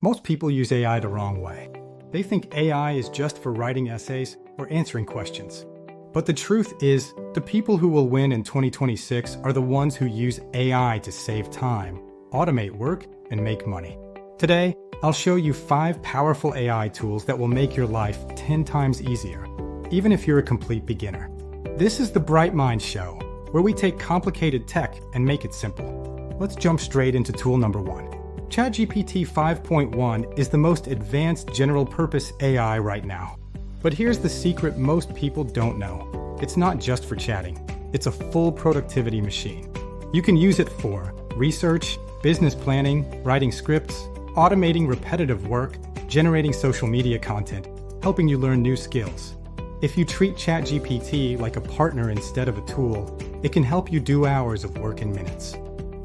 Most people use AI the wrong way. They think AI is just for writing essays or answering questions. But the truth is, the people who will win in 2026 are the ones who use AI to save time, automate work, and make money. Today, I'll show you 5 powerful AI tools that will make your life 10 times easier, even if you're a complete beginner. This is the Bright Mind Show, where we take complicated tech and make it simple. Let's jump straight into tool number 1. ChatGPT 5.1 is the most advanced general-purpose AI right now. But here's the secret most people don't know. It's not just for chatting. It's a full productivity machine. You can use it for research, business planning, writing scripts, automating repetitive work, generating social media content, helping you learn new skills. If you treat ChatGPT like a partner instead of a tool, it can help you do hours of work in minutes.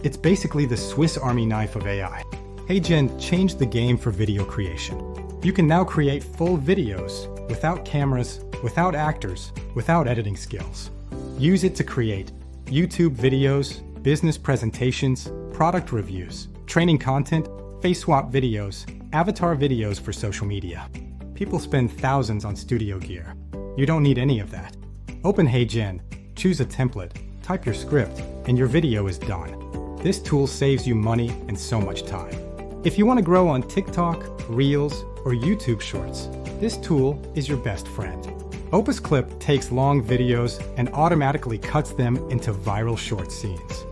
It's basically the Swiss Army knife of AI. HeyGen changed the game for video creation. You can now create full videos without cameras, without actors, without editing skills. Use it to create YouTube videos, business presentations, product reviews, training content, face swap videos, avatar videos for social media. People spend thousands on studio gear. You don't need any of that. Open HeyGen, choose a template, type your script, and your video is done. This tool saves you money and so much time. If you want to grow on TikTok, Reels, or YouTube Shorts, this tool is your best friend. OpusClip takes long videos and automatically cuts them into viral short scenes.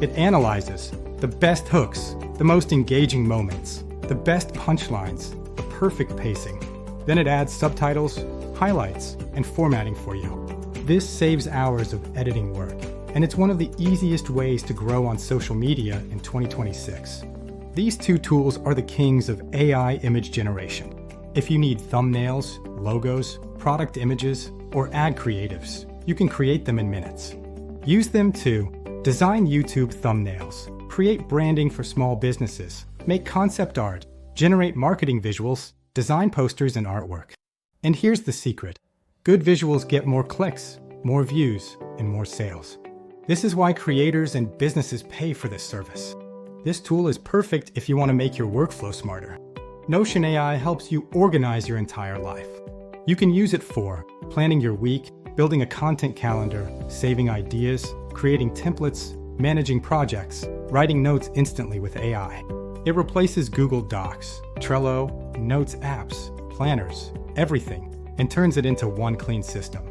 It analyzes the best hooks, the most engaging moments, the best punchlines, the perfect pacing. Then it adds subtitles, highlights, and formatting for you. This saves hours of editing work, and it's one of the easiest ways to grow on social media in 2026. These 2 tools are the kings of AI image generation. If you need thumbnails, logos, product images, or ad creatives, you can create them in minutes. Use them to design YouTube thumbnails, create branding for small businesses, make concept art, generate marketing visuals, design posters and artwork. And here's the secret. Good visuals get more clicks, more views, and more sales. This is why creators and businesses pay for this service. This tool is perfect if you want to make your workflow smarter. Notion AI helps you organize your entire life. You can use it for planning your week, building a content calendar, saving ideas, creating templates, managing projects, writing notes instantly with AI. It replaces Google Docs, Trello, Notes apps, planners, everything, and turns it into one clean system.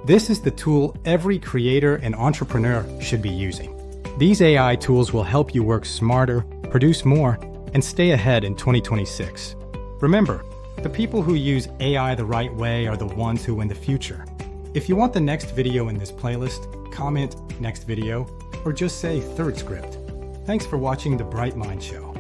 This is the tool every creator and entrepreneur should be using. These AI tools will help you work smarter, produce more, and stay ahead in 2026. Remember, the people who use AI the right way are the ones who win the future. If you want the next video in this playlist, comment next video, or just say third script. Thanks for watching The Bright Mind Show.